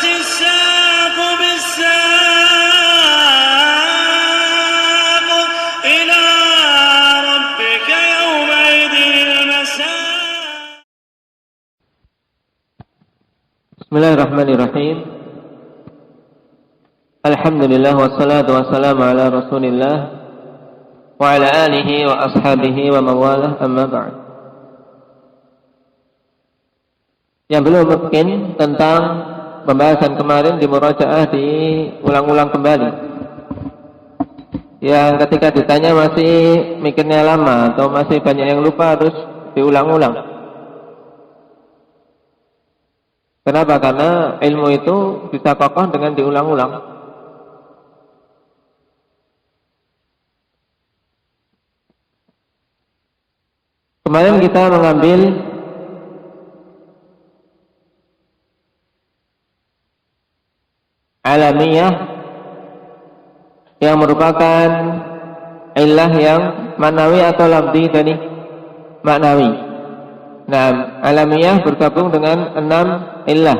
الساق بالساق إلى ربك يومئذ المساق. Bismillahirrahmanirrahim. Alhamdulillah wassalatu wassalamu ala Rasulillah wa ala alihi wa ashabihi wa mawalah, amma ba'd. Yang belum mungkin tentang pembahasan kemarin di murajaah diulang-ulang kembali. Yang ketika ditanya masih mikirnya lama atau masih banyak yang lupa harus diulang-ulang. Kenapa? Karena ilmu itu bisa kokoh dengan diulang-ulang. Kemarin kita mengambil alamiyah yang merupakan illah yang manawi atau lafzi tadi maknawi. Nah, alamiyah bergabung dengan 6 illah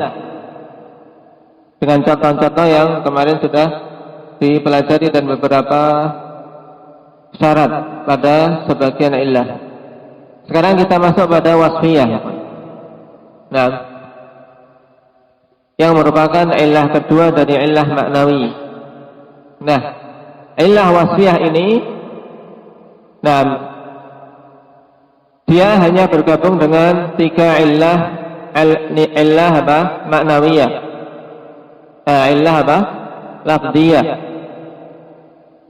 dengan contoh-contoh yang kemarin sudah dipelajari dan beberapa syarat pada sebagian illah. Sekarang kita masuk pada wasfiyah. Nah, yang merupakan illah kedua dari illah maknawi. Nah, illah wasfiyah ini, nah, dia hanya bergabung dengan 3 illah apa? Maknawiyah. Illah apa? Lafdiyah.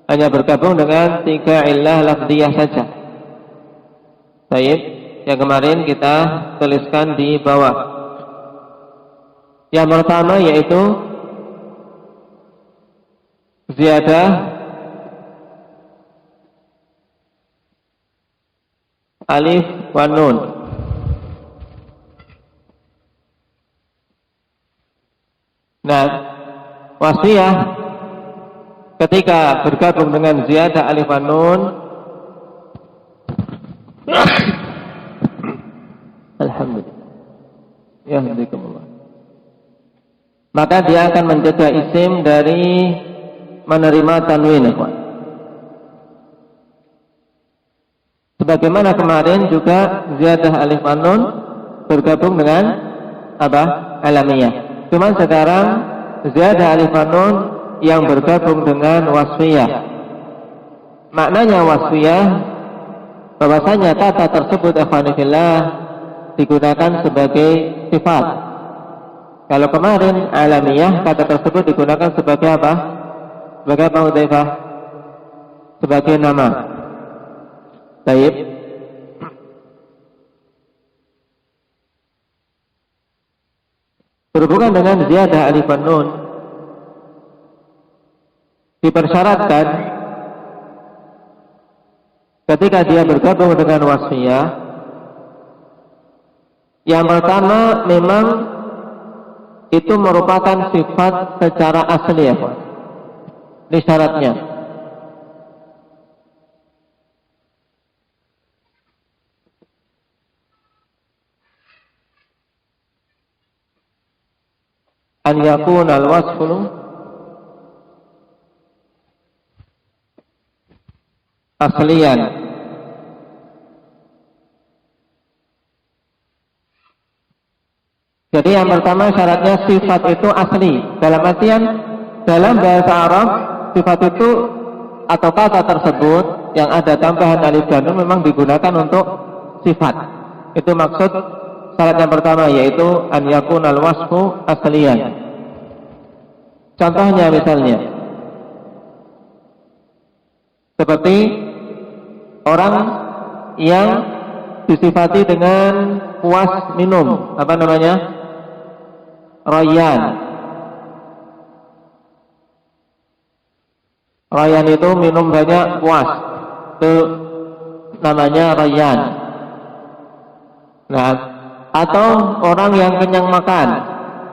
Hanya bergabung dengan 3 illah lafdiyah saja. Baik, yang kemarin kita tuliskan di bawah. Yang pertama yaitu ziyadah alif wa nun. Nah, wasfiyah ketika bergabung dengan ziyadah alif wa nun, alhamdulillah, yahdikumullah, maka dia akan menjaga isim dari menerima tanwin. Sebagaimana kemarin juga ziyadah alif wa nun bergabung dengan apa? Alamiyah. Cuma sekarang ziyadah alif wa nun yang bergabung dengan wasfiyah. Maknanya wasfiyah bahwasanya kata tersebut ikhwanifillah digunakan sebagai sifat. Kalau kemarin alamiyah kata tersebut digunakan sebagai apa? Sebagai apa Hudzaifah? Sebagai nama. Baik. Berhubungan dengan ziyadah alif wa nun dipersyaratkan ketika dia bergabung dengan wasfiyah. Yang pertama memang itu merupakan sifat secara asli ya Pak. Ini syaratnya. An yakuna al-wasfu asliyan. Jadi yang pertama syaratnya sifat itu asli. Dalam artian dalam bahasa Arab sifat itu atau kata tersebut yang ada tambahan alif dan nun memang digunakan untuk sifat. Itu maksud syarat yang pertama, yaitu an yakunal wasfu asliyan. Contohnya misalnya seperti orang yang disifati dengan puas minum, apa namanya? Rayyan. Rayyan itu minum banyak, puas. Itu namanya rayyan. Nah, atau orang yang kenyang makan.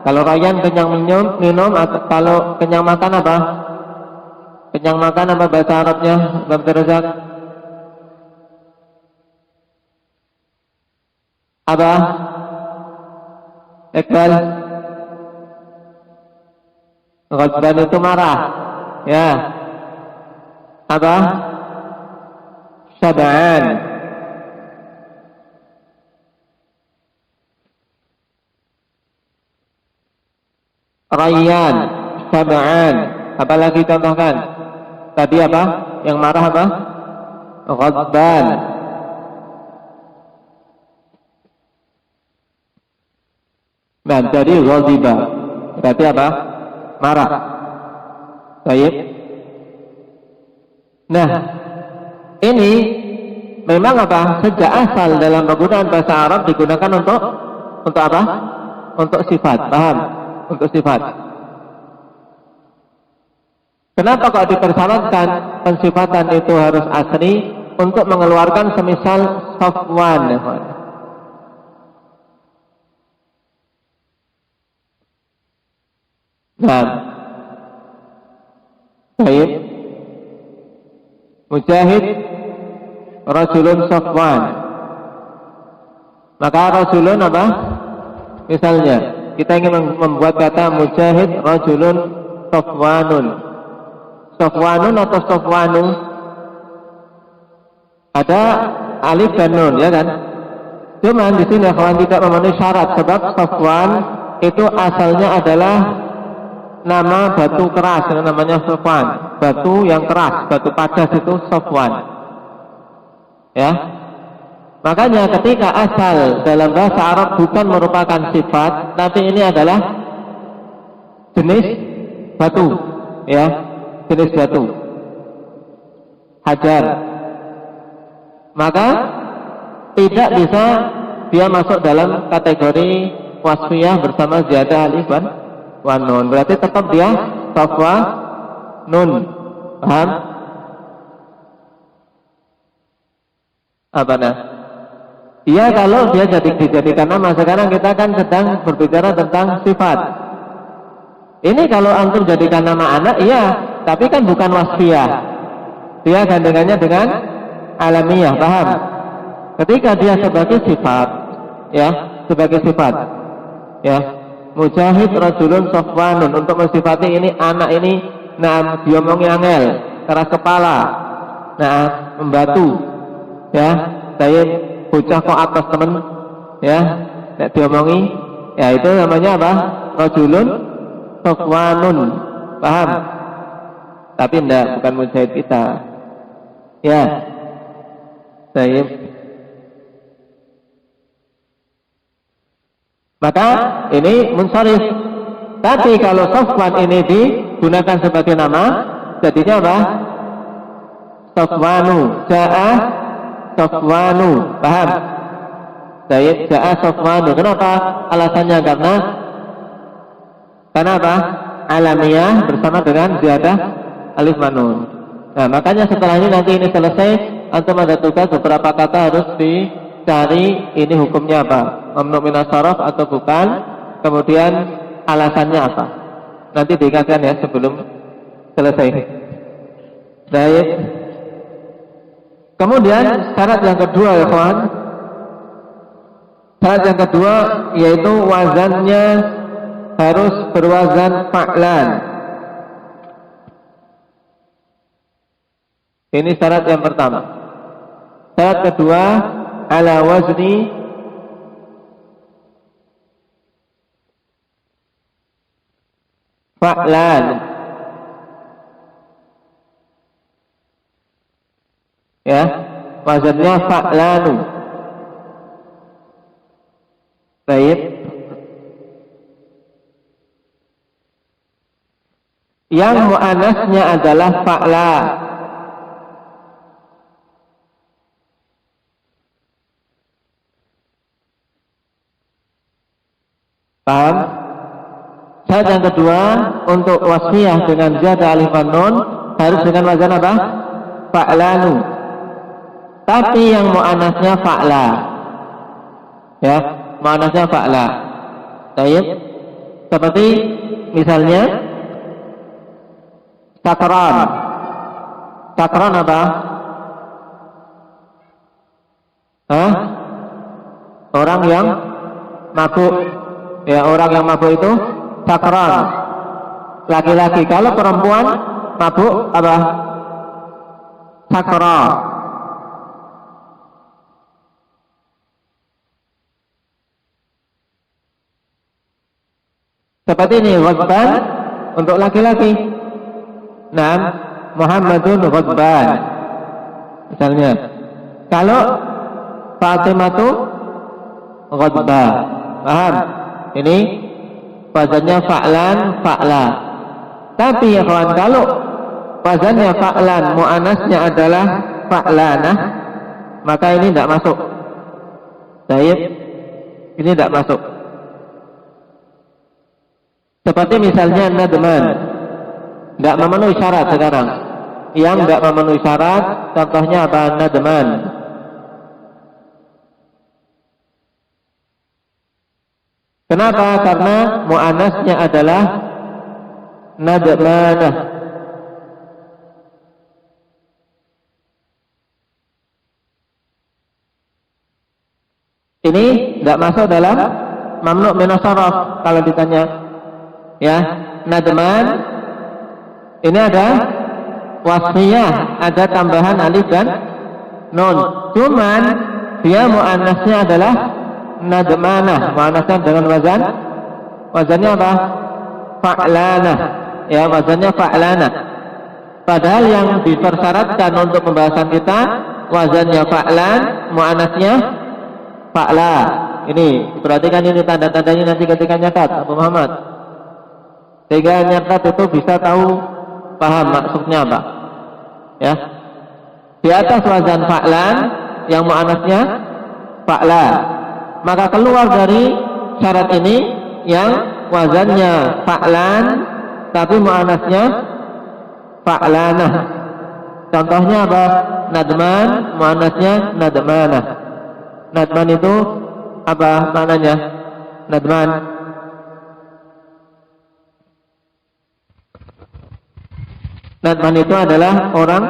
Kalau rayyan kenyang minum, atau kalau kenyang makan apa? Kenyang makan apa bahasa Arabnya? Abdul Razak? Apa? Iqbal? Ghadban itu marah. Ya. Apa? Syab'an. Rayyan, Syab'an. Apalagi contohkan? Tadi apa? Yang marah apa? Ghadban. Nah, jadi ghadiba. Berarti apa? Marah. Baik. Nah, ini memang apa? Sejak asal dalam penggunaan bahasa Arab digunakan untuk apa? Untuk sifat. Paham? Untuk sifat. Kenapa kok dipersyaratkan pensifatan itu harus asli untuk mengeluarkan semisal Safwan? Nah, baik. Mujahid rajulun Safwan. Maka rajulun apa? Misalnya, kita ingin membuat kata Mujahid rajulun Safwanun. Safwanun atau Safwanu? Ada alif dan nun, ya kan? Cuman di sini kawan tidak memenuhi syarat sebab Safwan itu asalnya adalah nama batu keras, namanya Safwan. Batu yang keras, batu padas itu Safwan. Ya. Makanya ketika asal dalam bahasa Arab bukan merupakan sifat, tapi ini adalah jenis batu, ya, jenis batu, hajar. Maka tidak bisa dia masuk dalam kategori wasfiyah bersama ziyadah alif wa nun. Berarti tetap dia safwa nun. Paham? Apa nah? Iya, kalau dia dijadikan nama. Sekarang kita kan sedang berbicara tentang sifat. Ini kalau antum jadikan nama anak, iya, tapi kan bukan wasfiyah. Dia gandengannya dengan alamiah, paham? Ketika dia sebagai sifat, ya, sebagai sifat, ya, Mujahid rajulun Safwanun, untuk mensifati ini anak ini, nah, diomongi angel, keras kepala, nah, membatu, ya, saya bocah kok atas temen, ya, nek diomongi, ya itu namanya apa? Rajulun Safwanun, paham? Tapi enggak, bukan mujahid kita, ya. Baik. Maka ini munsharif. Tapi kalau Safwan ini digunakan sebagai nama, jadinya apa? Safwanu, ja'a Safwanu, paham? Baik, ja'a Safwanu. Kenapa? Alasannya karena apa? Alamiah bersama dengan ziyadah alif manun. Nah, makanya setelah ini nanti ini selesai, antum ada tugas beberapa kata harus dicari ini hukumnya apa, mamnu minas saraf atau bukan, kemudian alasannya apa. Nanti diingatkan ya sebelum selesai. Baik. Kemudian syarat yang kedua ya kawan, syarat yang kedua yaitu wazannya harus berwazan fa'lan. Ini syarat yang pertama. Syarat kedua, ala wazni fa'lan. Ya, wazannya fa'lanu. Baik. Yang mu'anasnya adalah fa'la. Paham? Syarat yang kedua, untuk wasfiyah dengan ziyadah alif wan nun harus dengan wazan apa? Fa'lanu. Tapi yang mu'anasnya fa'la. Ya, mu'anasnya fa'la. Baik. Seperti misalnya sakran. Sakran apa? Hah? Orang yang mabuk. Ya, orang yang mabuk itu sakran. laki-laki. Kalau perempuan mabuk apa? Sakra. Seperti ini ghadban untuk laki-laki. Nah, Muhammadun ghadban. Misalnya, kalau Fatimatu ghadba. Paham? Ini wazannya fa'lan, fa'la. Tapi ya kawan, kalau wazannya fa'lan, mu'anasnya adalah fa'lanah, maka ini tidak masuk. Baik, ini tidak masuk. Seperti misalnya nadman, tidak memenuhi syarat sekarang. Yang tidak memenuhi syarat, contohnya apa? Nadman. Kenapa? Karena mu'anasnya adalah nadmanah. Ini tidak masuk dalam mamnu' min as-sarf kalau ditanya. Ya, nadman ini ada wasfiyah, ada tambahan alif dan nun. Cuman dia mu'anasnya adalah nadmanah, mu'anasnya dengan wazannya apa? Fa'lanah. Ya, wazannya fa'lanah. Padahal yang dipersyaratkan untuk pembahasan kita wazannya fa'lan, mu'anasnya fa'la. Ini perhatikan, ini tanda-tandanya nanti ketika nyatat, Abu Muhammad. Sehingga nyatat itu bisa tahu, paham maksudnya apa. Ya, di atas wazan fa'lan yang mu'anasnya fa'la, maka keluar dari syarat ini yang wazannya fa'lan tapi mu'anasnya fa'lanah. Contohnya apa? Nadman, mu'anasnya nadmanah. Nadman itu apa maknanya? Nadman Nadman itu adalah orang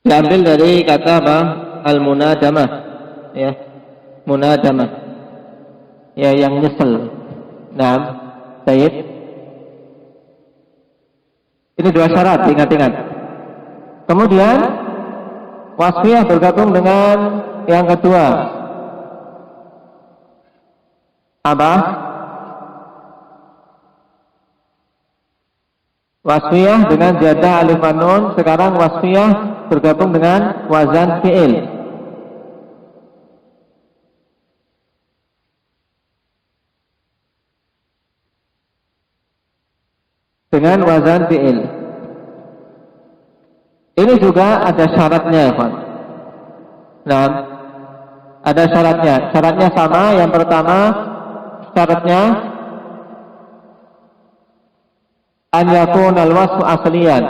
diambil dari kata apa? Al-munadamah. Ya, munadamah. Ya, yang nyesel. Nah, baik. Ini dua syarat, ingat-ingat. Kemudian wasfiyah bergabung dengan yang kedua. Apa? Wasfiyah dengan jadah alif wa nun. Sekarang wasfiyah bergabung dengan wazan fi'il. Dengan wazan fi'il. Ini juga ada syaratnya ya Pak. Nah, ada syaratnya. Syaratnya sama. Yang pertama syaratnya an yakuna al-wasfu asliyan.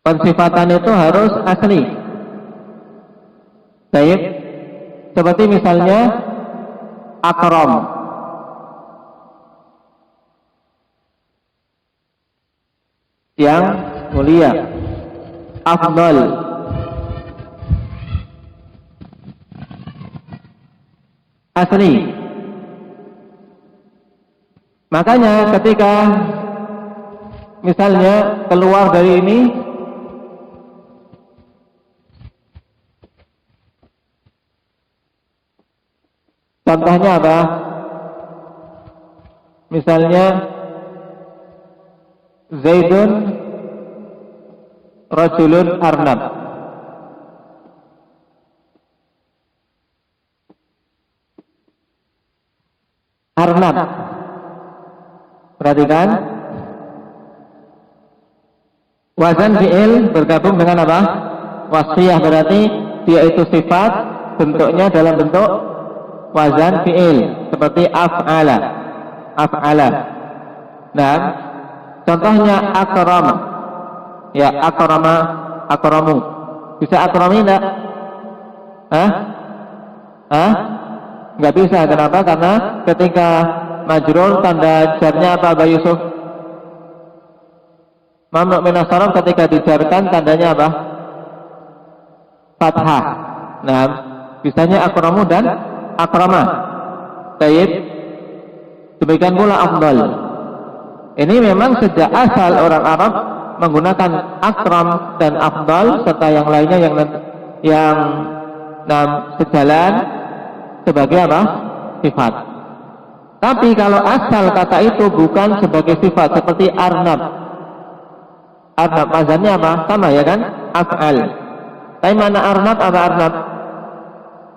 Pensifatan itu harus asli. Baik. Seperti misalnya akram. Yang mulia. Afdal. Asli. Makanya ketika misalnya keluar dari ini, contohnya apa? Misalnya Zaidun rajulun arnab. Arnab. Perhatikan. Wazan fi'il bergabung dengan apa? Wasfiyah, berarti dia itu sifat, bentuknya dalam bentuk wazan fi'il seperti af'ala. Af'ala. Nah, contohnya akram. Ya, akrama, akramu. Bisa akrami enggak? Hah? Hah? Enggak bisa. Kenapa? Karena ketika majrur tanda jarnya apa, Pak Yusuf? Mamnu minas sarf ketika dijarkan tandanya apa? Fathah. Nah, bisanya akramu dan akrama. Baik. Demikian pula afdal. Ini memang sejak asal orang Arab menggunakan akram dan afdal serta yang lainnya yang sejalan sebagai apa? Sifat. Tapi kalau asal kata itu bukan sebagai sifat seperti arnab. Arnab wazannya apa? Sama ya kan? Af'al. Tapi mana arnab apa arnab?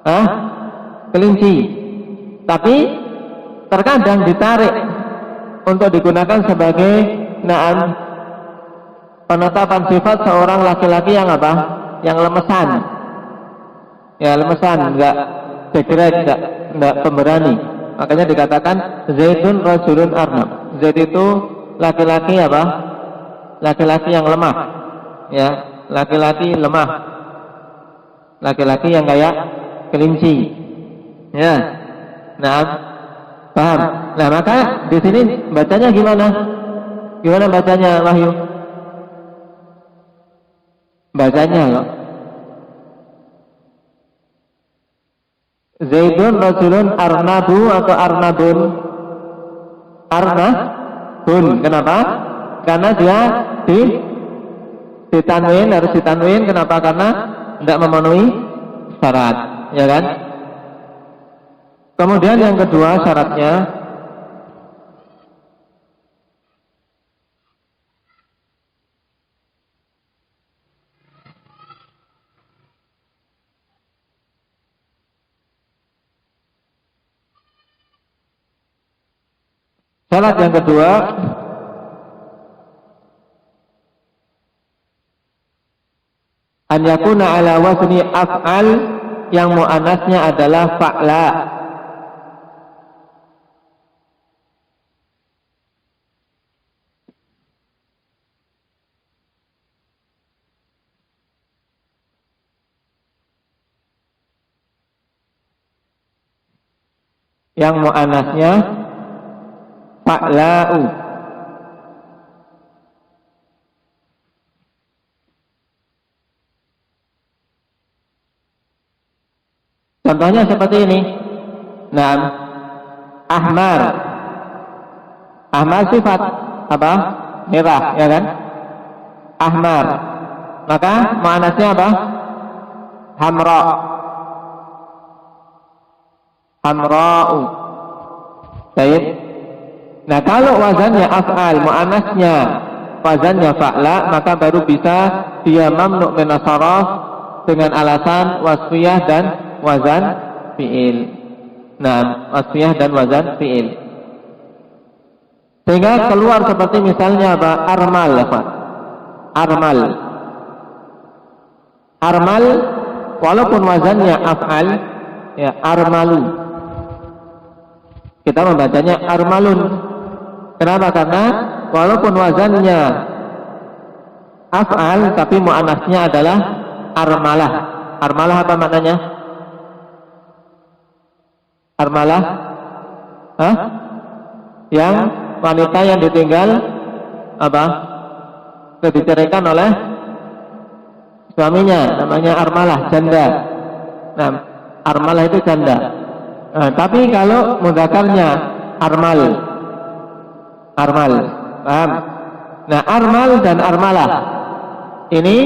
Hah? Kelinci. Tapi terkadang ditarik untuk digunakan sebagai penetapan sifat seorang laki-laki yang apa? Yang lemesan. Ya, lemesan, enggak jegrek, enggak pemberani. Makanya dikatakan Zaidun rajulun arnab. Zaid itu laki-laki apa? Laki-laki yang lemah. Ya, laki-laki lemah. Laki-laki yang kayak kelinci. Ya. Nah, paham? Nah, maka di sini bacanya gimana? Gimana bacanya, Wahyu? Bacanya loh. Zaidun rajulun arnabu atau arnabun? Arnabun. Kenapa? Karena dia ditanwin, harus ditanwin. Kenapa? Karena tidak memenuhi syarat, ya kan? Kemudian yang kedua syaratnya an yakuna ala wazni af'al yang muannasnya adalah fa'la. Yang muannasnya fa'la'u. Contohnya seperti ini. Naam. Ahmar. Ahmar sifat apa? Merah, ya kan? Ahmar. Maka muannasnya apa? Hamra. Hamra'u. Baik. Nah, kalau wazannya af'al, muannasnya wazannya fa'la, maka baru bisa dia mamnu' minas sarf dengan alasan wasfiyah dan wazan fi'il. Nah, wasfiyah dan wazan fi'il. Sehingga keluar seperti misalnya apa? Armal, ya Pak. Armal. Armal walaupun wazannya af'al, ya armalu. Kita membacanya armalun. Kenapa? Karena walaupun wazannya af'al tapi muannasnya adalah armalah. Armalah apa maknanya? Armalah? Hah? Yang wanita yang ditinggal apa? Diceraikan oleh suaminya, namanya armalah, janda. Nah, armalah itu janda. Nah, tapi kalau mudzakarnya armal. Armal. Paham? Nah, armal dan armalah ini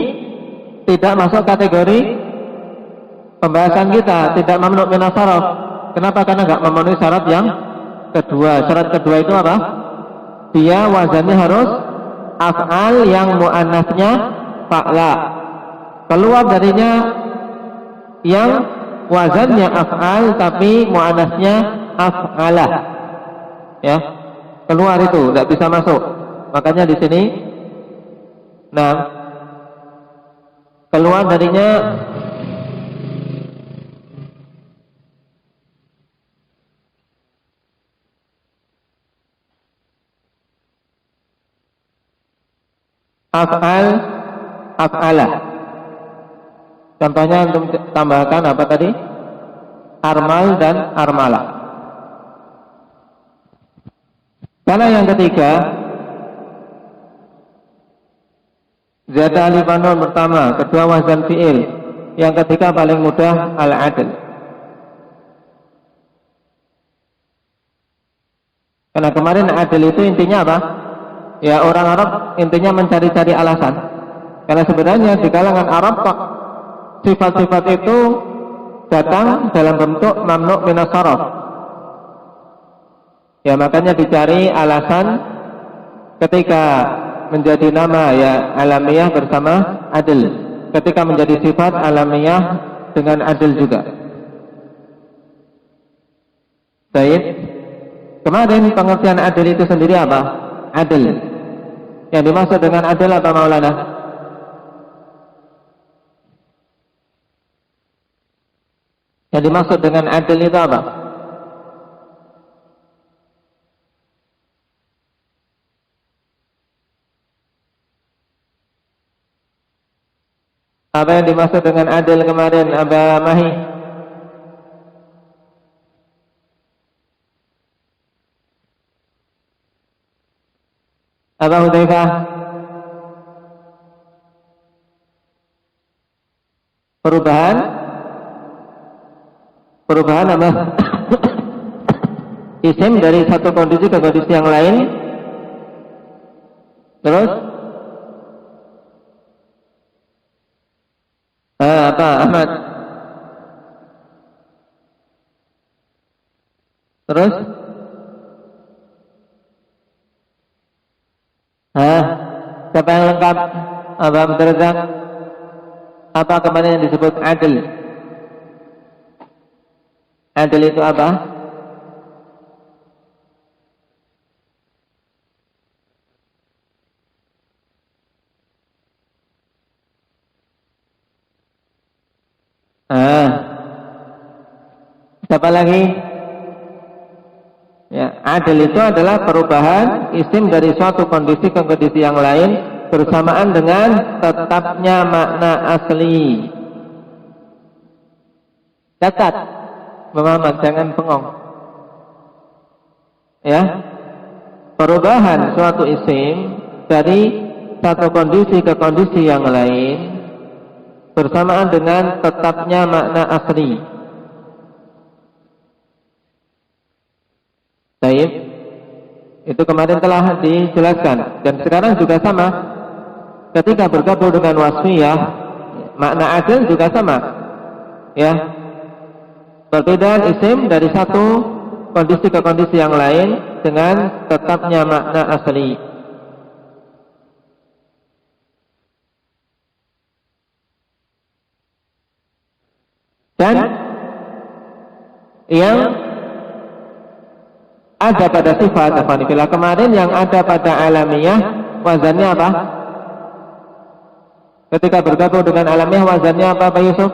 tidak masuk kategori pembahasan kita, tidak mamnu' minas sarf. Kenapa? Karena enggak memenuhi syarat yang kedua. Syarat kedua itu apa? Dia wazannya harus af'al yang muannasnya fa'la. Keluar darinya yang wazannya af'al tapi muannasnya af'alah. Ya. Keluar itu, tidak bisa masuk. Makanya di sini nah keluar darinya af'al, af'ala. Contohnya untuk tambahkan apa tadi? Armal dan armala. Karena yang ketiga, zada alif wa nun pertama, kedua wazan fi'il, yang ketiga paling mudah al-adl. Karena kemarin adil itu intinya apa? Ya, orang Arab intinya mencari-cari alasan. Karena sebenarnya di kalangan Arab kok sifat-sifat itu datang dalam bentuk mamnu' minas sarf. Ya, makanya dicari alasan ketika menjadi nama ya alamiah bersama adil. Ketika menjadi sifat alamiah dengan adil juga. Baik. Kemarin pengertian adil itu sendiri apa? Adil. Yang dimaksud dengan adil apa Maulana? Yang dimaksud dengan adil itu apa? Apa yang dimaksud dengan adil kemarin, Aba Mahi? Aba Hudzaifah? Perubahan? Perubahan apa? Isim dari satu kondisi ke kondisi yang lain. Terus? Apa Ahmad? Terus? Siapa yang lengkap? Apa Abdul Razak? Apa kemarin yang disebut adil? Adil itu apa? Siapa lagi? Ya, adil itu adalah perubahan isim dari suatu kondisi ke kondisi yang lain bersamaan dengan tetapnya makna asli. Catat, Muhammad, jangan bengong. Ya, perubahan suatu isim dari satu kondisi ke kondisi yang lain bersamaan dengan tetapnya makna asli. Baik, itu kemarin telah dijelaskan dan sekarang juga sama. Ketika bergabung dengan wasfiyah, makna adil juga sama. Ya, perbedaan isim dari satu kondisi ke kondisi yang lain dengan tetapnya makna asli. Dan yang ada pada sifat afanifillah kemarin yang ada pada alamiah wazannya apa? Ketika bergabung dengan alamiah wazannya apa Pak Yusuf?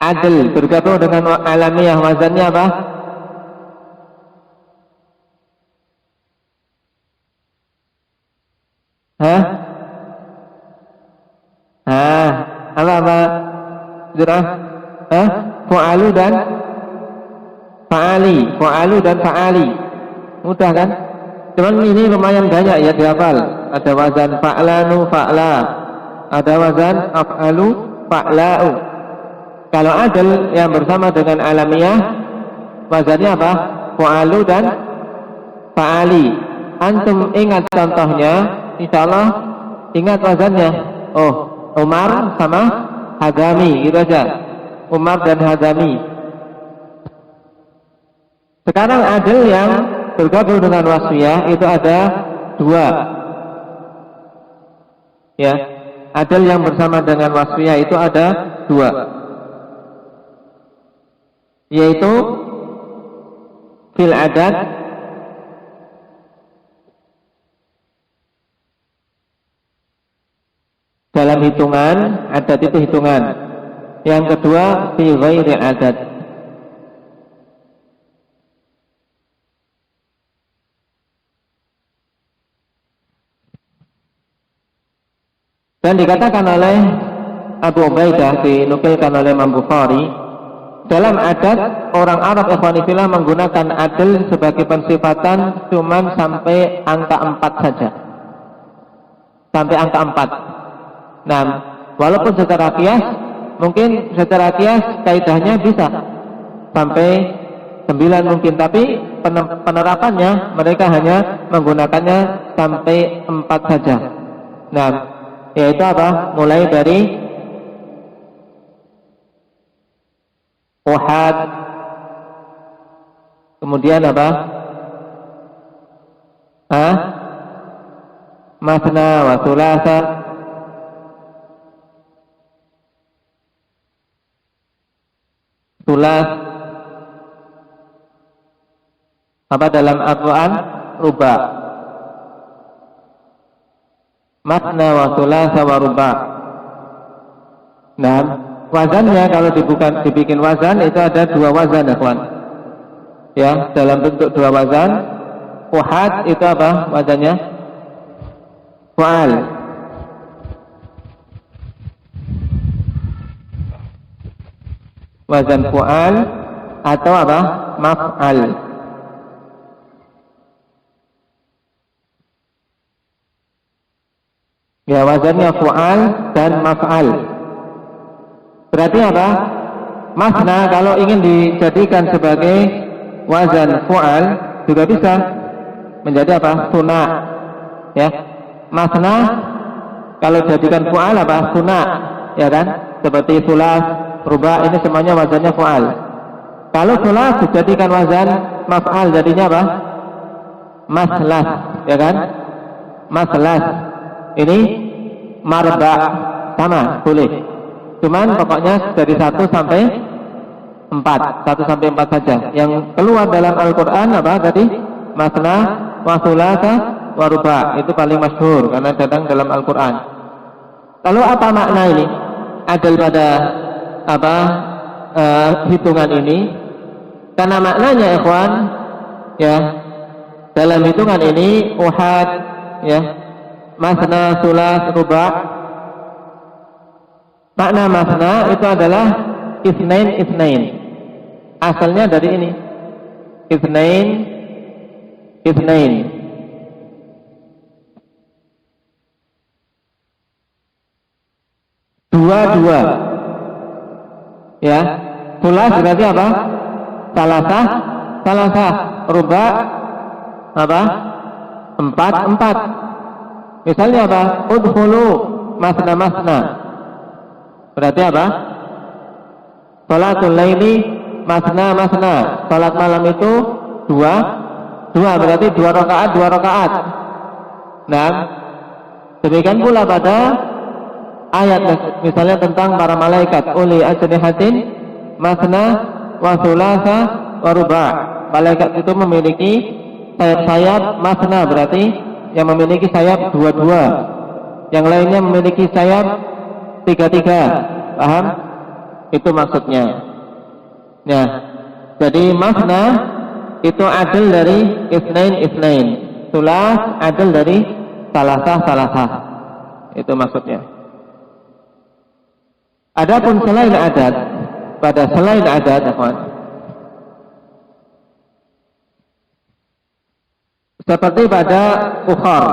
Adil. Bergabung dengan alamiah wazannya apa? Apa Zurah? Fu'alu dan fa'ali. Fu'alu dan fa'ali. Mudah kan? Cuman ini lumayan banyak ya dihafal. Ada wazan fa'lanu fa'la. Ada wazan af'alu fa'la'u. Kalau adil yang bersama dengan alamiah wazannya apa? Fu'alu dan fa'ali. Antum ingat contohnya, insyaallah ingat wazannya. Oh, Umar sama Hadami, gitu aja. Umar dan Hadami. Sekarang adil yang bergabung dengan wasfiyah itu ada dua. Ya, adil yang bersama dengan wasfiyah itu ada dua. Yaitu fil adad dalam hitungan, adat itu hitungan. Yang kedua fi ghairi adad. Dan dikatakan oleh Abu Ubaidah, dinukilkan oleh Imam Bukhari, dalam adat orang Arab ikhwanifillah menggunakan adl sebagai pensifatan cuman sampai angka 4 saja. Sampai angka 4. Nah, walaupun secara kias, mungkin secara kias kaidahnya bisa sampai 9 mungkin, tapi penerapannya mereka hanya menggunakannya sampai 4 saja. Nah, yaitu apa? Mulai dari uhad, kemudian apa? Masna wa thulatha, thulas, apa dalam Al-Quran? Ruba. Masna wa thulatha wa ruba. Nah, wazannya kalau dibikin wazan itu ada 2 wazan, ya kawan. Ya, dalam bentuk 2 wazan. Uhad itu apa wazannya? Fu'al. Wazan fu'al atau apa? Maf'al. Ya, wazannya fu'al dan maf'al. Berarti apa? Masna kalau ingin dijadikan sebagai wazan fu'al juga bisa menjadi apa? Suna. Ya. Masna kalau jadikan fu'al apa? Suna. Ya kan? Seperti sulas, ruba, ini semuanya wazannya fu'al. Kalau sulas dijadikan wazan maf'al jadinya apa? Maslas. Ya kan? Maslas. Ini marba, sama, boleh. Cuman pokoknya dari 1 sampai 4, 1 sampai 4 saja. Yang keluar dalam Al-Quran apa tadi? Masna, wa thulatha, wa ruba. Itu paling masyhur karena datang dalam Al-Quran. Lalu apa makna ini? Adal pada apa hitungan ini? Karena maknanya ikhwan, ya, dalam hitungan ini uhad, ya, masna, sulas, ruba. Makna masna itu adalah isnain. Asalnya dari ini. Isnain. Dua. Ya. Sulas berarti apa? Salasah. Ruba apa? 4. Misalnya apa? Udkhulu masna. Berarti apa? Salatul laili masna. Salat malam itu 2 berarti 2 rakaat. Nah, demikian pula pada ayat misalnya tentang para malaikat uli ajnihatin masna wa thulatha wa ruba. Malaikat itu memiliki sayap-sayap masna, berarti yang memiliki sayap 2, yang lainnya memiliki sayap 3. Paham? Itu maksudnya. Nah, jadi masna itu adil dari isnain. Sulas adil dari salasah. Itu maksudnya. Adapun selain adat, seperti pada ukhar.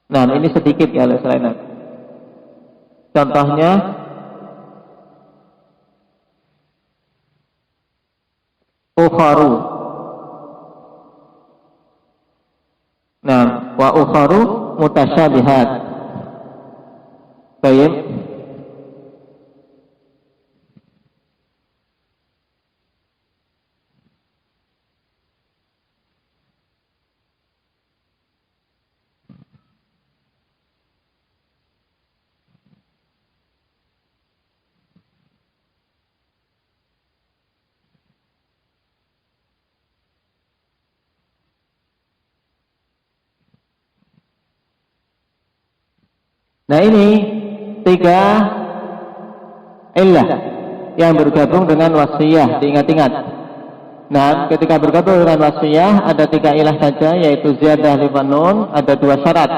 Nah, ini sedikit ya selain adat. Contohnya ukharu. Nah, wa ukharu mutasyabihat. Baik. Nah, ini 3 illah yang bergabung dengan wasiyah, diingat-ingat. Nah, ketika bergabung dengan wasiyah ada 3 illah saja, yaitu ziyadah li nun, ada 2 syarat.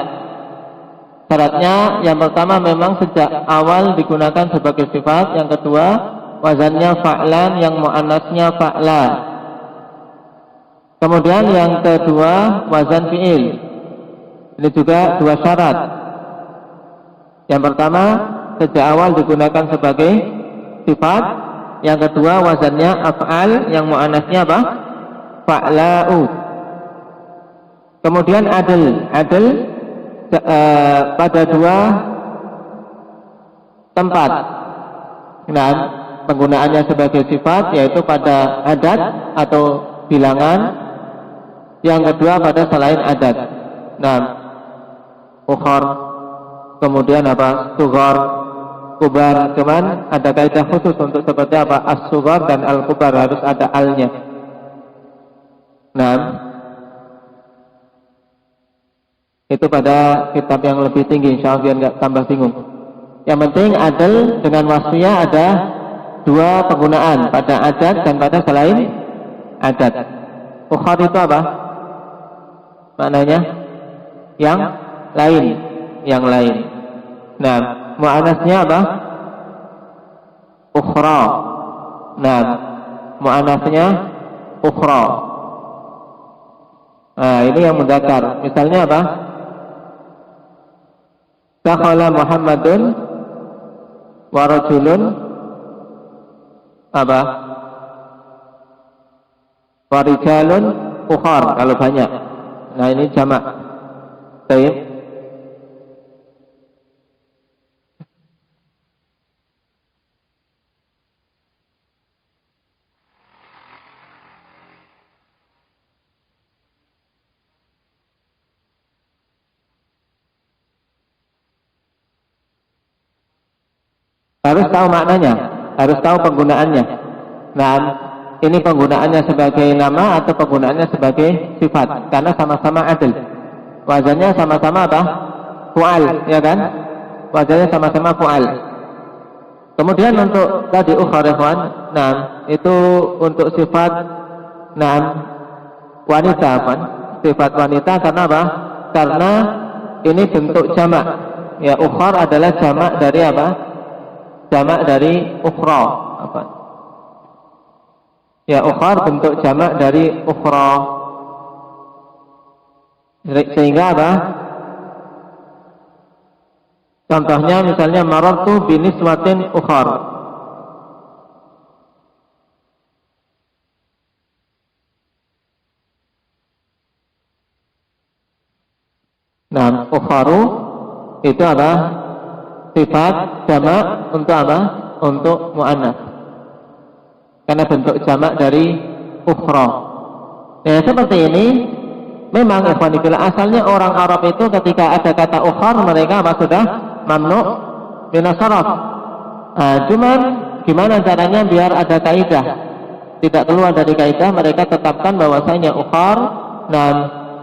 Syaratnya yang pertama memang sejak awal digunakan sebagai sifat. Yang kedua, wazannya fa'lan, yang muannasnya fa'la. Kemudian yang kedua, wazan fi'il. Ini juga dua syarat. Yang pertama, sejak awal digunakan sebagai sifat. Yang kedua, wazannya af'al, yang muannasnya apa? Fa'la'u. Kemudian adl pada dua tempat. Nah, penggunaannya sebagai sifat yaitu pada adat atau bilangan. Yang kedua pada selain adat. Nah, ukhar, kemudian apa? Sughar, kubar. Cuman ada kaidah khusus untuk seperti apa? As-sughar dan al-kubar harus ada alnya. Nah, itu pada kitab yang lebih tinggi, insyaallah biar nggak tambah bingung. Yang penting adl dengan wasfiyah ada dua penggunaan, pada adat dan pada selain adat. Ukhar itu apa? Maknanya yang lain, yang lain. Nah, muannasnya apa? Ukhra. Nah, muannasnya ukhra. Nah, ini yang mudzakkar. Misalnya apa? Dakhala Muhammadun wa rajulun apa? Wa rijalun ukhar kalau banyak. Nah, ini jamak. Baik. Harus tahu maknanya, harus tahu penggunaannya. Nah, ini penggunaannya sebagai nama atau penggunaannya sebagai sifat, karena sama-sama adil. Wazannya sama-sama apa? Fu'al, ya kan? Wazannya sama-sama fu'al. Kemudian untuk tadi ukhar, nah, itu untuk sifat wanita, kan? Sifat wanita karena apa? Karena ini bentuk jamak. Ya, ukhar adalah jamak dari apa? Jamak dari ukhra, apa? Ya, ukhar bentuk jamak dari ukhra. Sehingga apa? Contohnya misalnya marartu biniswatin ukhar. Nah, ukharu itu apa? Sifat jamak untuk apa? Untuk mu'annas. Karena bentuk jamak dari ukhra. Nah, seperti ini memang ikhwan fillah, asalnya orang Arab itu ketika ada kata ukhar mereka apa sudah mamnu' minas sarf. Cuman gimana caranya biar ada kaidah? Tidak keluar dari kaidah, mereka tetapkan bahwasanya ukhar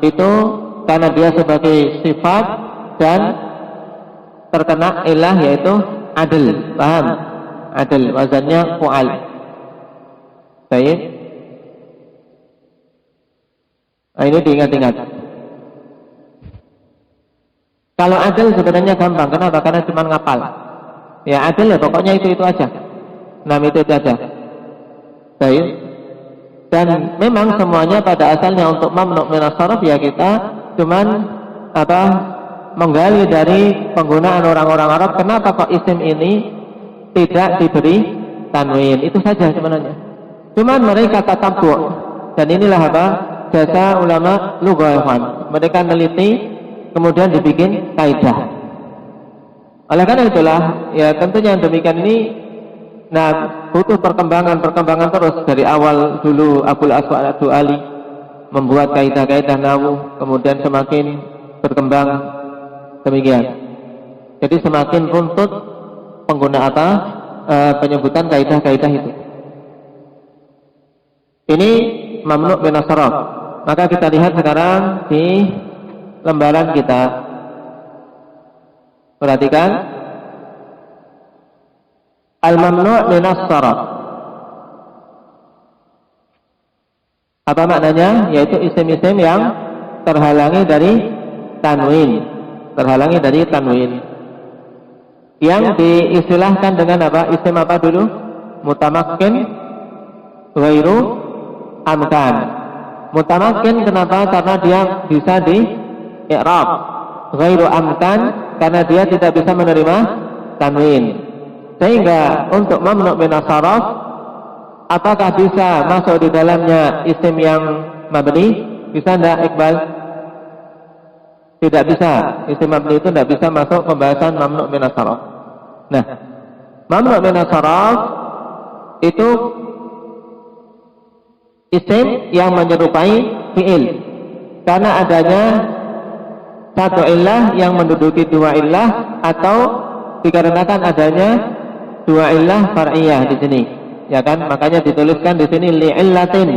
itu karena dia sebagai sifat dan terkena ilah yaitu adil, paham? Adil, wazannya fu'al. Baik. Nah, ini diingat-ingat. Kalau adil sebenarnya gampang, kenapa? Karena cuma ngapal. Ya adil ya pokoknya itu aja. Itu aja. Baik. Dan memang semuanya pada asalnya untuk mamnu' minas sarf ya kita cuman apa? Menggali dari penggunaan orang-orang Arab, kenapa kok isim ini tidak diberi tanwin, itu saja sebenarnya. Cuman mereka tatabbu', dan inilah apa? Jasa ulama lughah. Mereka neliti kemudian dibikin kaidah. Oleh karena itulah ya tentunya yang demikian ini butuh perkembangan terus dari awal dulu. Abul Aswad Ad-Du'ali membuat kaidah-kaidah nahwu, kemudian semakin berkembang demikian. Jadi semakin runtut pengguna penyebutan kaidah-kaidah itu. Ini mamnu' minas sarf. Maka kita lihat sekarang di lembaran kita. Perhatikan al-mamnu' minas sarf. Apa maknanya? Yaitu isim-isim yang terhalangi dari tanwin. terhalangi dari tanwin. Yang diistilahkan dengan apa? Isim apa dulu? Mutamakkin, ghairu amkan. Mutamakkin kenapa? Karena dia bisa di i'rab. Ghairu amkan karena dia tidak bisa menerima tanwin. Sehingga untuk mamnu' min as-sarf, apakah bisa masuk di dalamnya isim yang mabni? Bisa enggak, Iqbal? Tidak bisa. Isim mabni itu tidak bisa masuk pembahasan mamnu' min as-sarf. Nah, mamnu' min as-sarf itu isim yang menyerupai fi'il karena adanya satu illah yang menduduki dua illah, atau dikarenakan adanya dua illah far'iyah di sini, ya kan? Makanya dituliskan di sini li'illatin,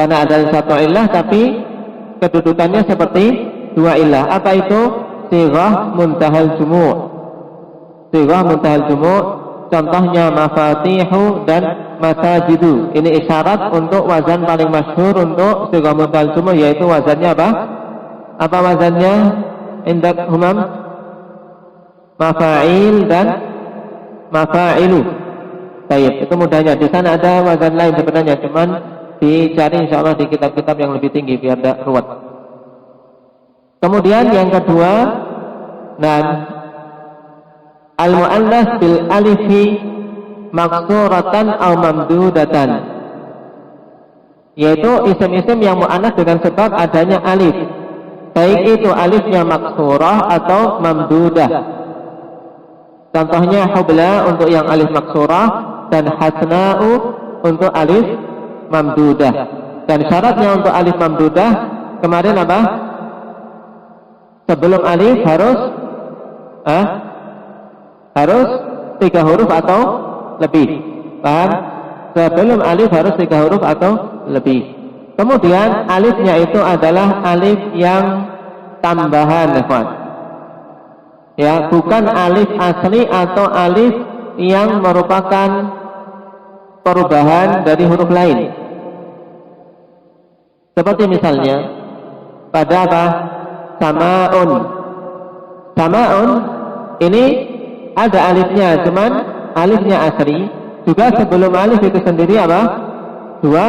karena ada satu illah tapi kedudukannya seperti dua illah. Apa itu? Sighah muntahal jumu'. Sighah muntahal jumu', contohnya mafatihu dan masajidu. Ini isyarat untuk wazan paling masyhur untuk sighah muntahal jumu', yaitu wazannya apa? Apa wazannya? Indak humam? Mafa'il dan mafa'ilu. Baik, itu mudahnya. Di sana ada wazan lain sebenarnya, cuman dicari insyaallah di kitab-kitab yang lebih tinggi biar tidak ruwet. Kemudian yang kedua, nah, al-mu'annas bil alifi maksuratan aw mamdudatan, yaitu isim-isim yang mu'annas dengan sebab adanya alif, baik itu alifnya maksurah atau mamdudah. Contohnya hubla untuk yang alif maksurah dan hasna'u untuk alif mamdudah. Dan syaratnya untuk alif mamdudah kemarin apa? Sebelum alif harus 3 huruf atau lebih. Paham? Sebelum alif harus 3 huruf atau lebih. Kemudian alifnya itu adalah alif yang tambahan, ikhwan. Ya, bukan alif asli atau alif yang merupakan perubahan dari huruf lain. Seperti misalnya pada apa? Sama'un. Sama'un ini ada alifnya, cuman alifnya asli. Juga sebelum alif itu sendiri apa? Dua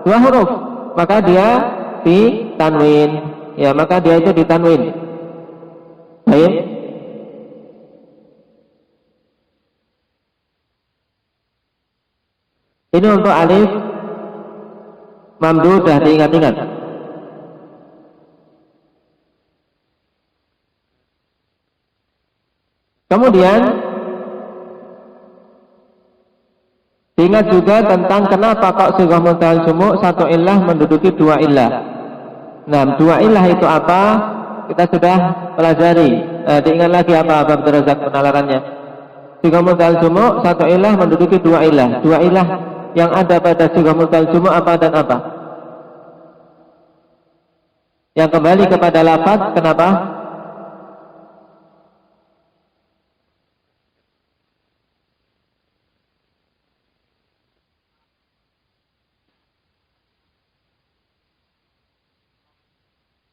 huruf. Maka dia ditanwin. Ya, maka dia itu ditanwin. Baik. Ini untuk alif mamdudah, diingat-ingat. Kemudian diingat juga tentang kenapa kok sighah muntahal jumu' satu illah menduduki dua illah. Nah, dua illah itu apa? Kita sudah pelajari. Diingat lagi apa Abang Razak penalarannya? Sighah muntahal jumu' satu illah menduduki dua illah. Dua illah yang ada pada sighah muntahal jumu' apa dan apa? Yang kembali kepada lafaz, kenapa?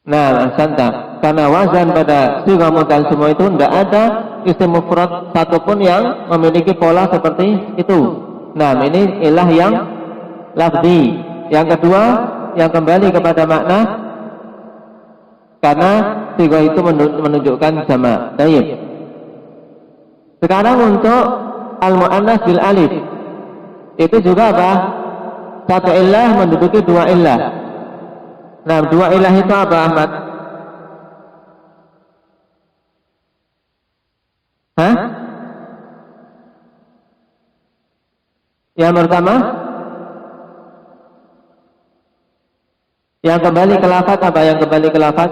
Nah, santa. Karena wazan pada sighah muntahal jumu' itu tidak ada isim mufrad satupun yang memiliki pola seperti itu. Nah, ini ilah yang lafzi. Yang kedua, yang kembali kepada makna, karena sighah itu menunjukkan jama'. Baik. Sekarang untuk al-mu'annas bil alif, itu juga apa? Satu ilah menduduki dua ilah. Nah, dua ilah itu apa, Ahmad? Hah? Yang pertama, yang kembali ke lafaz apa? Yang kembali ke lafaz?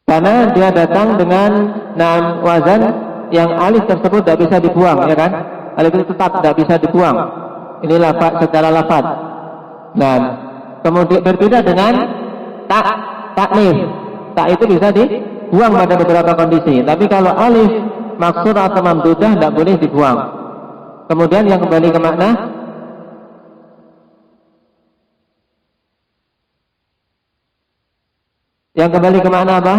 Karena dia datang dengan wazan yang alif tersebut tidak bisa dibuang, ya kan? Alif itu tetap tidak bisa dibuang. Ini lafaz secara lafaz. Nah, kemudian berbeda dengan taknis. Tak itu bisa dibuang pada beberapa kondisi. Tapi kalau alif maksur atau mamdudah tidak boleh dibuang. Kemudian yang kembali ke makna, Yang kembali ke makna apa?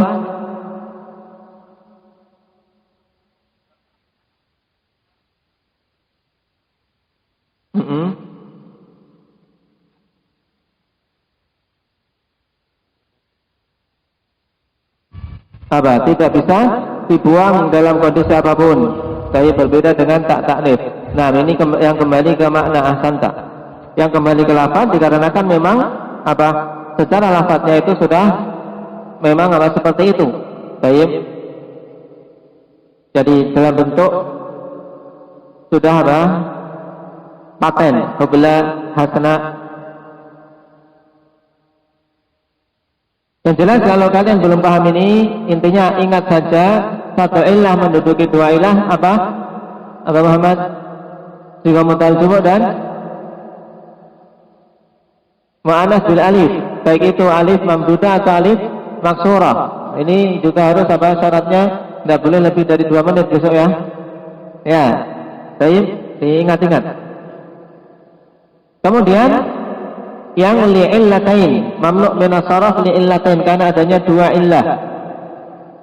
Apa? Tidak bisa dibuang dalam kondisi apapun. Tapi berbeda dengan tak taklif. Nah, ini yang kembali ke makna ahsanta. Yang kembali ke lafaz dikarenakan memang apa? Secara lafaznya itu sudah memang apa seperti itu. Baik. Jadi dalam bentuk sudah apa? Paten, hubla, hasana. Yang jelas kalau kalian belum paham ini, intinya ingat saja satu ilah menduduki dua ilah apa? Apa Muhammad? Juga mutaljumu dan mu'annas bil alif. Baik itu alif mamdudah atau alif maksurah. Ini juga harus apa syaratnya? Tidak boleh lebih dari 2 menit besok ya. Ya, baik, diingat-ingat. Kemudian yang li'illatain, mamnu' min as-sarf li'illatain, karena adanya 2 illah.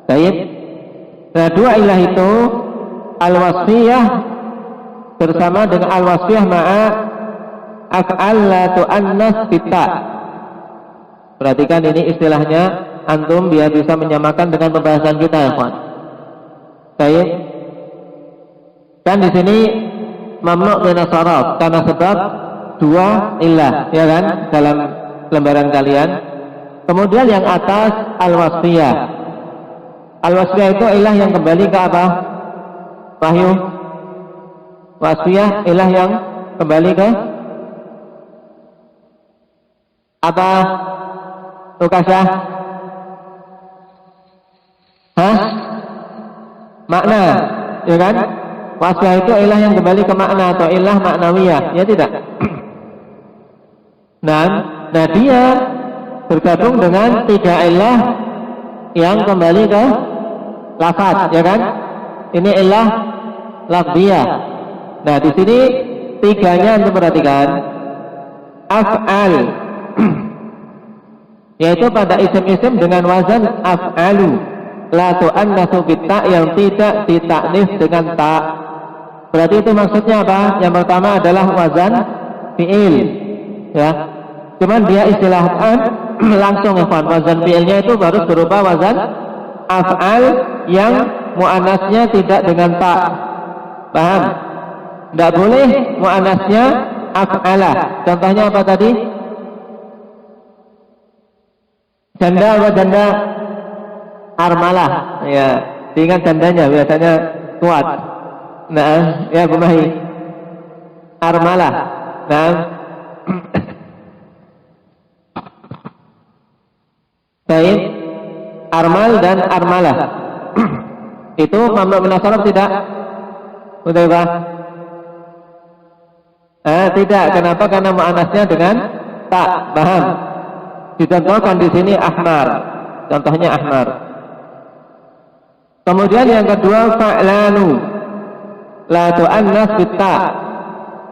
Baik. Nah, 2 illah itu al-wasfiyah bersama dengan al-wasfiyah ma'a af'al la tu'annas bita. Perhatikan ini istilahnya antum biar bisa menyamakan dengan pembahasan kita ya, kawan. Baik. Dan di sini mamnu' min as-sarf karena sebab 2 illah, ya kan, dalam lembaran kalian. Kemudian yang atas al-wasfiyah. Al-wasfiyah itu ilah yang kembali ke apa? Wahyu. Wasfiyah ilah yang kembali ke apa? Tukasyah? Hah? Makna, ya kan? Wasfiyah itu ilah yang kembali ke makna atau ilah maknawiyah, ya tidak? Nah dia bergabung dengan 3 ilah yang kembali ke lafaz, ya kan? Ini ilah lafziyah. Nah, di sini 3-nya untuk perhatikan af'al, yaitu pada isim-isim dengan wazan af'alu, la tu'annasu bita, yang tidak ditaknif dengan ta. Berarti itu maksudnya apa? Yang pertama adalah wazan fi'il, ya. Cuman dia istilahkan langsung ya, wazan fi'ilnya itu harus berupa wazan af'al yang mu'anasnya tidak dengan ta. Paham? Tidak boleh mu'anasnya af'ala. Contohnya apa tadi? Janda apa janda? Armalah. Ya, ingat jandanya biasanya kuat. Nah, ya Bumahi. Armalah. Nah, baik, armal dan armalah itu mamnu' min as-sarf tidak? Udah Pak? Tidak. Kenapa? Karena mu'anasnya dengan tak. Paham? Dicontohkan di sini ahmar. Contohnya ahmar. Kemudian yang kedua fa'lanu, la tu'annas bita.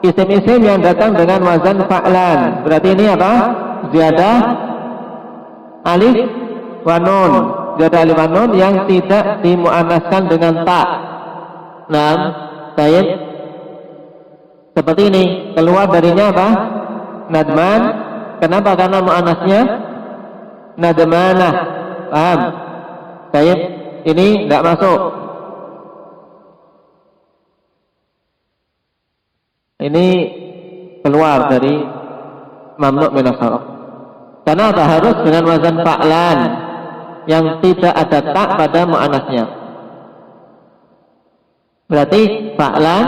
Isim-isim yang datang dengan wazan fa'lan. Berarti ini apa? Ziyadah alif wa nun. Ziyadah alif wa nun yang tidak dimu'annaskan dengan ta. Nah, baik. Seperti ini. Keluar darinya apa? Nadman. Kenapa? Karena mu'annasnya nadmanah. Paham? Baik. Ini tidak masuk. Ini keluar dari mamnu' min as-sarf. Kenapa? Harus dengan wazan fa'lan yang tidak ada tak pada mu'annasnya. Berarti fa'lan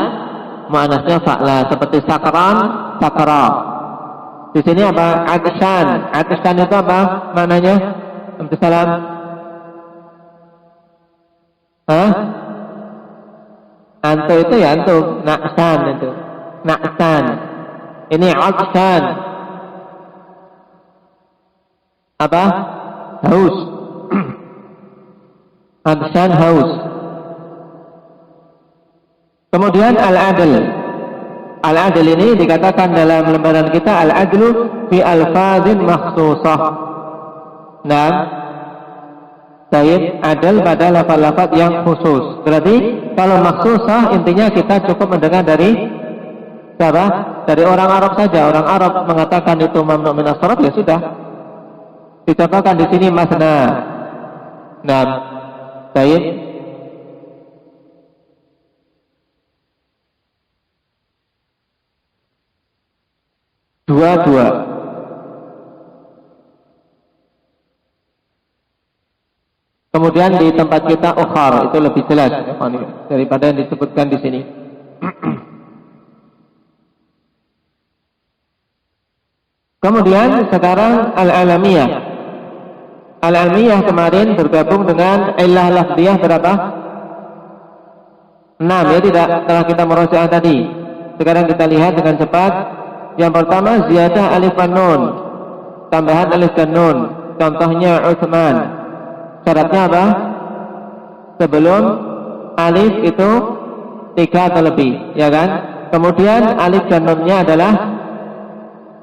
mu'annasnya fa'la, seperti sakran, sakra. Di sini apa? Atshan. Atshan itu apa maknanya? Salam. Hah? Antu itu ya antu, naksan itu. Naksan. Ini atshan. Apa? Haus. Atshan haus. Kemudian al-adl. Al-adl ini dikatakan dalam lembaran kita al-adlu fi alfazin makhsusah. Nah, Baik, adal pada lafaz-lafaz yang khusus. Berarti kalau maksusah intinya kita cukup mendengar dari siapa? Dari orang Arab saja. Orang Arab mengatakan itu mamnu' minas sarf, ya sudah. Dicontohkan di sini masna. Nah, baik. Dua. Kemudian di tempat kita ukhar, itu lebih jelas daripada yang disebutkan di sini. Kemudian sekarang al-alamiyah. Al-alamiyah kemarin bergabung dengan illah lafdiyah berapa? 6 ya, tidak, setelah kita merajaah tadi. Sekarang kita lihat dengan cepat. Yang pertama ziyadah alif dan nun, tambahan alif dan nun. Contohnya Utsman. Syaratnya apa? Sebelum alif itu 3 atau lebih, ya kan? Kemudian alif dan nunnya adalah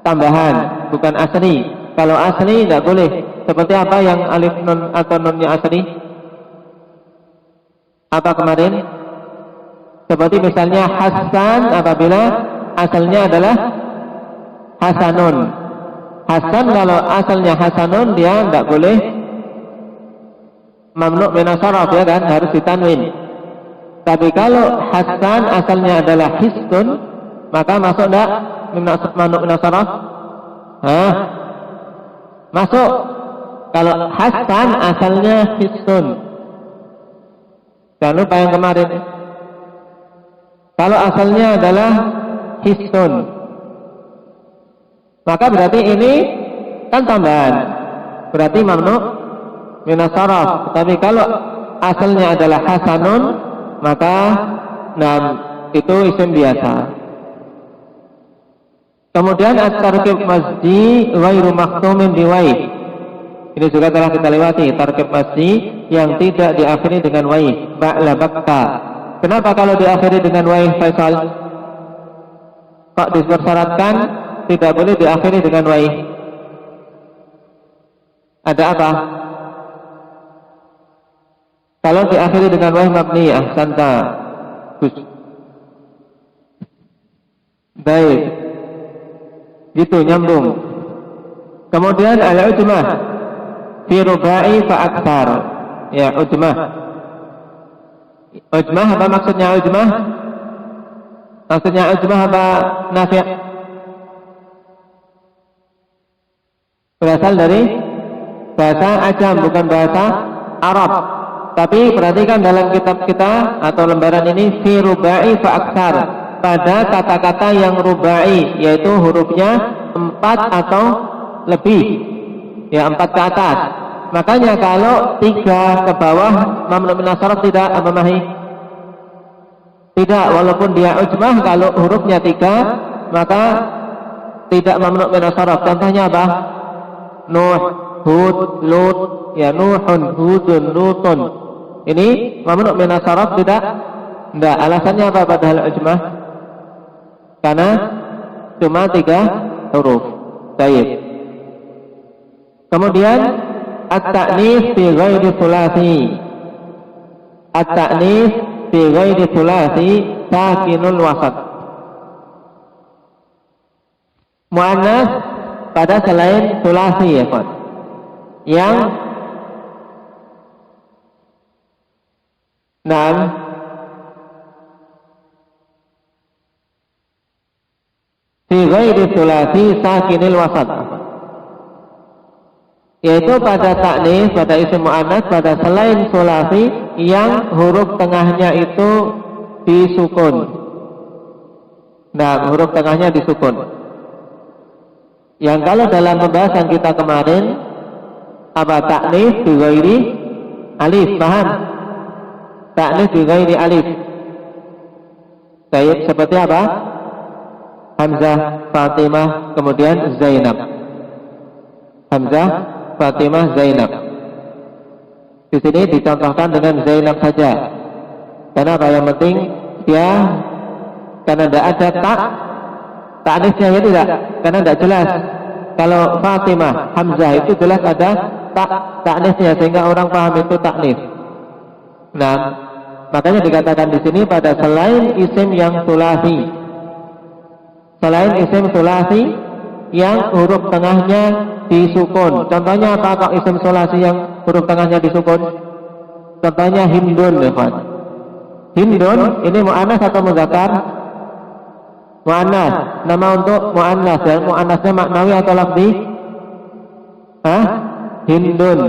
tambahan, bukan asli. Kalau asli tidak boleh. Seperti apa yang alif nun atau nunnya asli? Apa kemarin? Seperti misalnya Hasan, apabila asalnya adalah Hasanun. Hasan kalau asalnya Hasanun, dia tidak boleh mamnu' minas sarf, ya kan, harus ditanwin. Tapi kalau Hasan asalnya adalah Hisnun, maka masuk enggak mamnu' minas sarf? Masuk. Kalau Hasan asalnya Hisnun. Jangan lupa yang kemarin. Kalau asalnya adalah Hisnun, maka berarti ini kan tambahan, berarti mamnu' minas sarf. Tapi kalau asalnya adalah Hasanun, maka itu isim biasa. Kemudian at-tarkib masji ghairu makhtumin biwaih. Ini juga telah kita lewati, tarkib masji yang tidak diakhiri dengan waih, ba'la bakka. Kenapa kalau diakhiri dengan waih, Faisal? Kok disyaratkan tidak boleh diakhiri dengan waih? Ada apa? Kalau diakhiri dengan waih mabni, ahsanta. Baik. Gitu, nyambung. Kemudian al-ujmah fi rubai fa aktsar. Ya, ujmah. Ujmah apa maksudnya ujmah? Maksudnya ujmah apa, Nafi'? Berasal dari bahasa Ajam, bukan bahasa Arab. Tapi perhatikan dalam kitab kita atau lembaran ini fi rubai fa aktsar, pada kata-kata yang rubai, yaitu hurufnya 4 atau lebih, ya 4 ke atas. Makanya kalau 3 ke bawah mamnu' minas sarf tidak memahi. Tidak, walaupun dia ujmah, kalau hurufnya 3 maka tidak mamnu' minas sarf. Contohnya apa? Nuh, Hud, Lut, ya Nuhun, Hudun, Lutun. Ini mamnu' minas sarf tidak? Tidak. Alasannya apa padahal ujmah? Karena cuma 3 huruf. Baik. Kemudian at-ta'nits fi ghairi thulathi. At-ta'nits fi ghairi thulathi sakinul wasat. Muannas pada selain thulathi, ya Pak. Yang fi ghairi thulathi sakinil wasat, yaitu pada ta'nis, pada isim mu'annas, pada selain thulathi yang huruf tengahnya itu disukun. Huruf tengahnya disukun. Yang kalau dalam pembahasan kita kemarin apa, ta'nis bi ghairi alif, paham? Ta'nis bi ghairi alif. Baik, seperti apa? Hamzah, Fatimah, kemudian Zainab. Hamzah, Fatimah, Zainab. Di sini dicontohkan dengan Zainab saja. Karena apa? Yang penting dia, karena tidak ada ta'nisnya, ya tidak? Karena tidak jelas. Kalau Fatimah, Hamzah itu jelas ada taknisnya sehingga orang paham itu taknis. Nah, makanya dikatakan di sini pada selain isim yang sulasi, selain isim sulasi yang huruf tengahnya disukun. Contohnya apa kalau isim sulasi yang huruf tengahnya disukun? Contohnya Hindun, ya Pak. Hindun ini mu'annas atau muzakkar? Mu'annas. Nama untuk mu'annas, dan mu'annasnya maknawi atau lafzi? Hah? Hindun.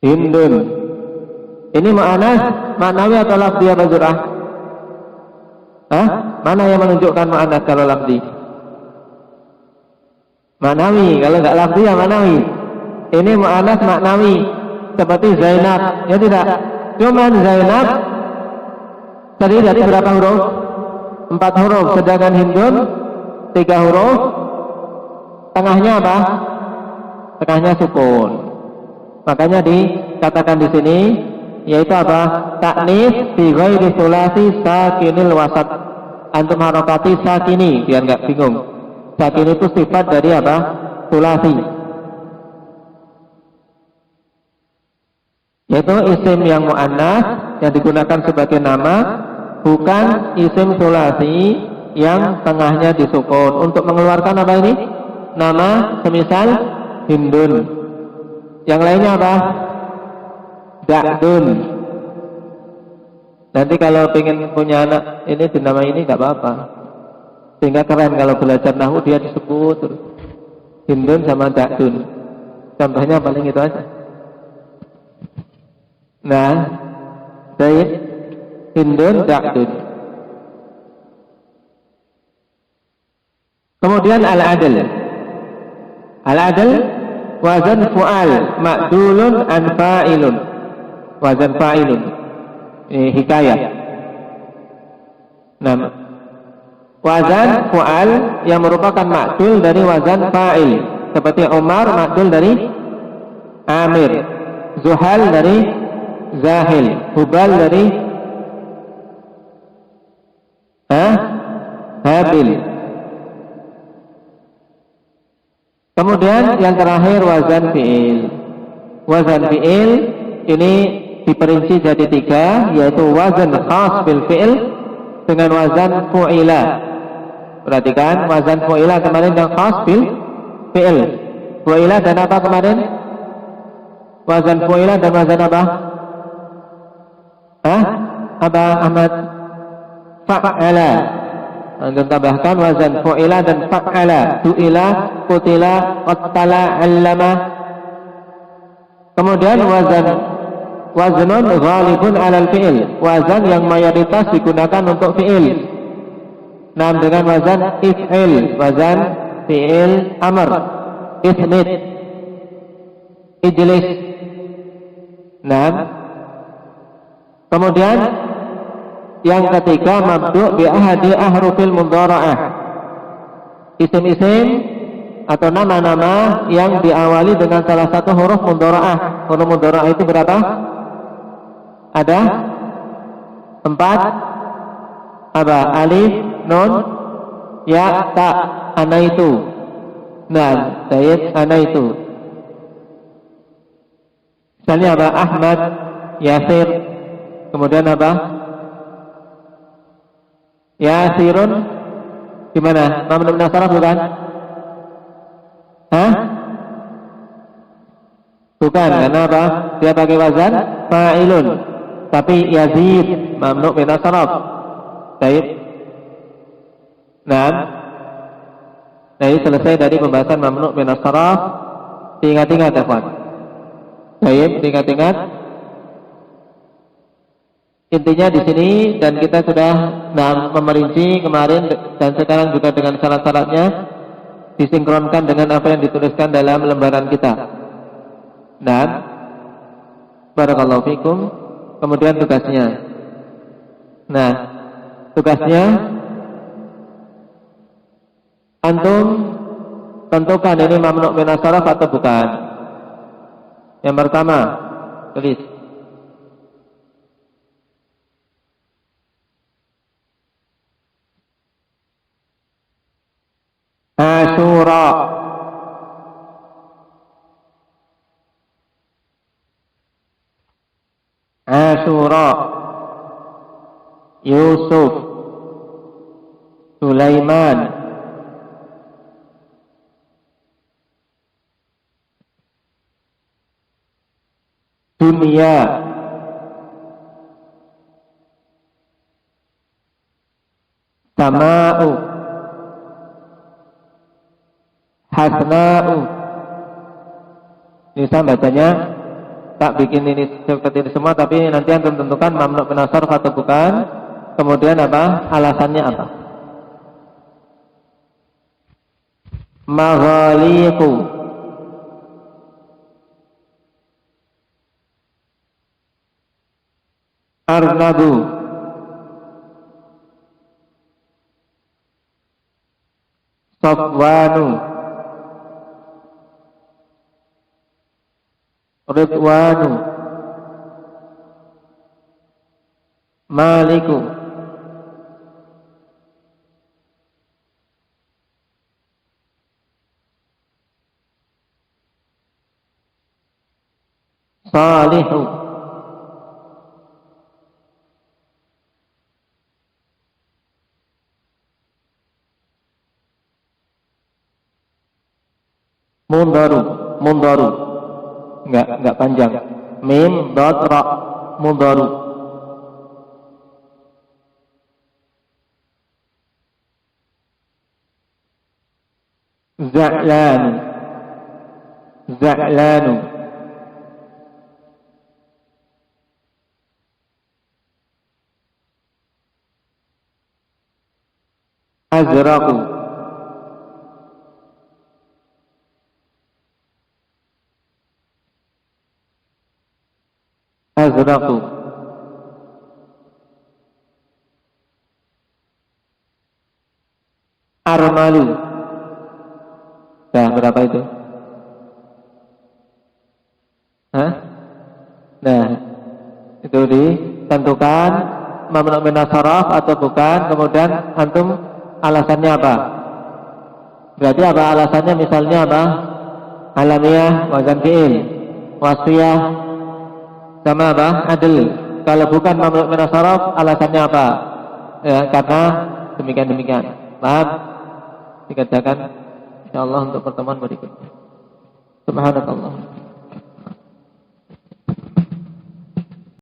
Hindun. Ini mu'annas maknawi atau lafzi apa Zur'ah? Hah? Mana yang menunjukkan mu'annas kalau lafzi? Maknawi. Kalau enggak lafzi ya maknawi. Ini mu'annas maknawi seperti Zainab. Ya tidak? Cuman Zainab terdiri dari berapa huruf? 4 huruf. Sedangkan Hindun 3 huruf. Tengahnya apa? Tengahnya sukun. Makanya dikatakan di sini yaitu apa? Taknis fi ghairi sulasi sakinil wasat. Antum harokati sakini biar enggak bingung. Sakin itu sifat dari apa? Sulasi. Yaitu isim yang mu'annas yang digunakan sebagai nama, bukan isim sulasi yang tengahnya disukun. Untuk mengeluarkan apa ini? Nama semisal Hindun. Yang lainnya apa? Da'dun. Nanti kalau pengen punya anak ini dinamai ini gak apa-apa. Sehingga keren kalau belajar nahwu dia disebut terus. Hindun sama Da'dun. Contohnya paling itu aja. Nah, Zaid, Hindun, Da'dun. Kemudian al-adl. Al-adl wazan fu'al ma'dulun an fa'ilun. Wazan fa'ilun. Ini hikayah. Nah, wazan fu'al yang merupakan ma'dul dari wazan fa'il. Seperti Umar ma'dul dari Amir. Zuhal dari Zahil, Hubal dari Habil. Kemudian yang terakhir wazan fi'il. Wazan fi'il ini diperinci jadi 3, yaitu wazan khas bil fi'il dengan wazan fu'ila. Perhatikan wazan fu'ila kemarin yang khas bil fi'il. Fu'ila dan apa kemarin? Wazan fu'ila dan wazan apa? Apa Ahmad? Fa'ala. Anda tambahkan wazan fu'ila dan fa'ala. Du'ila, qutila, qattala, allama. Kemudian waznun ghalibun alal fi'il. Wazan yang mayoritas digunakan untuk fi'il. Nah, dengan wazan if'il. Wazan fi'il amr. Ismit. Ijlis. Nah, kemudian yang ketiga mabdu' bi ahadi ahrufil mudhara'ah. Isim-isim atau nama-nama yang diawali dengan salah satu huruf mudhara'ah. Huruf mudhara'ah itu berapa? Ada 4. Apa? Alif, nun, ya, ta, ana itu. Nah, Sayyid ana itu. Misalnya apa? Ahmad, Yasir. Kemudian apa? Yasirun. Gimana? Mamnu min as-sarf bukan? Hah? Bukan, karena apa? Dia pakai wazan fa'ilun. Tapi Yazid mamnu min as-sarf. Baik. Nah, jadi selesai dari pembahasan mamnu min as-sarf. Ingat-ingat ya, Pak. Baik, ingat-ingat. Intinya di sini dan kita sudah memerinci kemarin dan sekarang juga dengan syarat-syaratnya disinkronkan dengan apa yang dituliskan dalam lembaran kita. Dan barakallahu fikum. Kemudian tugasnya. Nah, tugasnya antum tentukan ini mamnu min as-sarf atau bukan. Yang pertama, tulis. Asyura. Asyura. Yusuf. Sulaiman. Dunia. Sama'u. Hasna'u. Ini saya bacanya tak bikin ini seperti ini semua, tapi nanti antum tentukan mamnu min as-sarf atau bukan. Kemudian apa? Alasannya apa? Maghaliqu. Arnabu. Safwanu. Ridwanu. Maliku. Salihu. Mundaru. Mundaru. Enggak panjang. Mim dot ra. Mundaru. Za'lanu. Za'lanu. Azraqu. Azraqu. Armalu. Nah, berapa itu? Hah? Nah, itu ditentukan mamnu min as-sarf atau bukan, kemudian antum alasannya apa? Berarti apa alasannya? Misalnya apa? Alamiah, wazan fi'il, wasfiyah, sama apa? Adl. Kalau bukan mamnu min as-sarf, alasannya apa? Ya, karena demikian. Paham? Dikerjakan insyaallah untuk pertemuan berikutnya. Subhanallah.